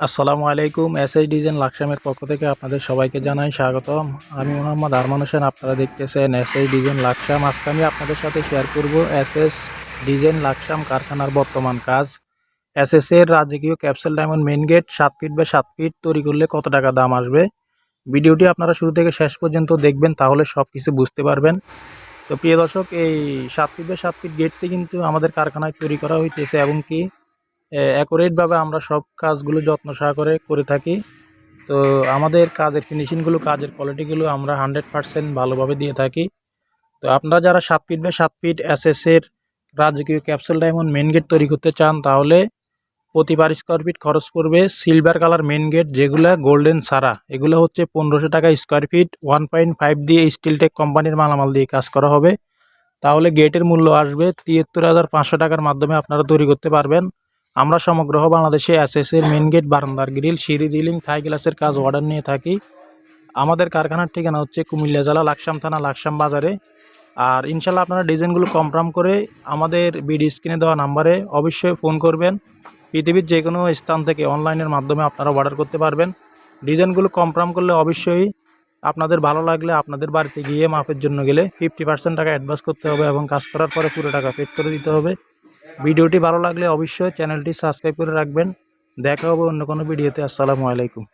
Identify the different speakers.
Speaker 1: আসসালামু আলাইকুম। SS design লাকসামের পক্ষ থেকে আপনাদের সবাইকে জানাই স্বাগতম। আমি মোহাম্মদ আরমান হোসেন। আপনারা দেখতেছেন এসএস ডিজাইন লাকসাম। আজকে আমি আপনাদের সাথে শেয়ার করব এসএস ডিজাইন লাকসাম কারখানার বর্তমান কাজ। এসএস এর রাজকীয় capsule diamond main gate 7 feet by 7 feet তৈরি করলে কত টাকা দাম আসবে। ভিডিওটি আপনারা শুরু থেকে শেষ পর্যন্ত দেখবেন, তাহলে সব কিছু বুঝতে পারবেন। তো প্রিয় দর্শক, এই 7 ফিট বাই 7 ফিট গেটটি কিন্তু আমাদের কারখানায় তৈরি করা হইতেছে এবং কি অ্যাকুরেটভাবে আমরা সব কাজগুলো যত্ন সহকারে করে থাকি। তো আমাদের কাজের ফিনিশিংগুলো, কাজের কোয়ালিটিগুলো আমরা 100% ভালোভাবে দিয়ে থাকি। তো আপনারা যারা 7 ফিট বাই 7 ফিট এসএসের রাজকীয় ক্যাপসুল ডায়মন্ড মেন গেট তৈরি করতে চান, তাহলে প্রতি পার স্কোয়ার ফিট খরচ পড়বে সিলভার কালার মেন গেট, যেগুলো গোল্ডেন ছাড়া, এগুলো হচ্ছে 1500 টাকা স্কোয়ার ফিট। 1.5 দিয়ে স্টিলটেক কোম্পানির মালামাল দিয়ে কাজ করা হবে। তাহলে গেটের মূল্য আসবে 73,500 টাকার মাধ্যমে আপনারা তৈরি করতে পারবেন। আমরা সমগ্র বাংলাদেশে এসএসের মেন গেট, বারান্দার গ্রিল, সিঁড়ি রিলিং, থাই গ্লাসের কাজ অর্ডার নিয়ে থাকি। আমাদের কারখানার ঠিকানা হচ্ছে কুমিল্লা জেলা লাকসাম থানা, লাকসাম বাজারে। আর ইনশাল্লাহ আপনারা ডিজাইনগুলো কনফার্ম করে আমাদের ভিডিও স্ক্রিনে দেওয়া নাম্বারে অবশ্যই ফোন করবেন। পৃথিবীর যে কোনো স্থান থেকে অনলাইনের মাধ্যমে আপনারা অর্ডার করতে পারবেন। ডিজাইনগুলো কনফার্ম করলে অবশ্যই আপনাদের ভালো লাগলে আপনাদের বাড়িতে গিয়ে মাপের জন্য গেলে 50% টাকা অ্যাডভান্স করতে হবে এবং কাজ করার পরে পুরো টাকা পেড করে দিতে হবে। ভিডিওটি ভালো লাগলে অবশ্যই চ্যানেলটি সাবস্ক্রাইব করে রাখবেন। দেখা হবে অন্য কোনো ভিডিওতে। আসসালামু আলাইকুম।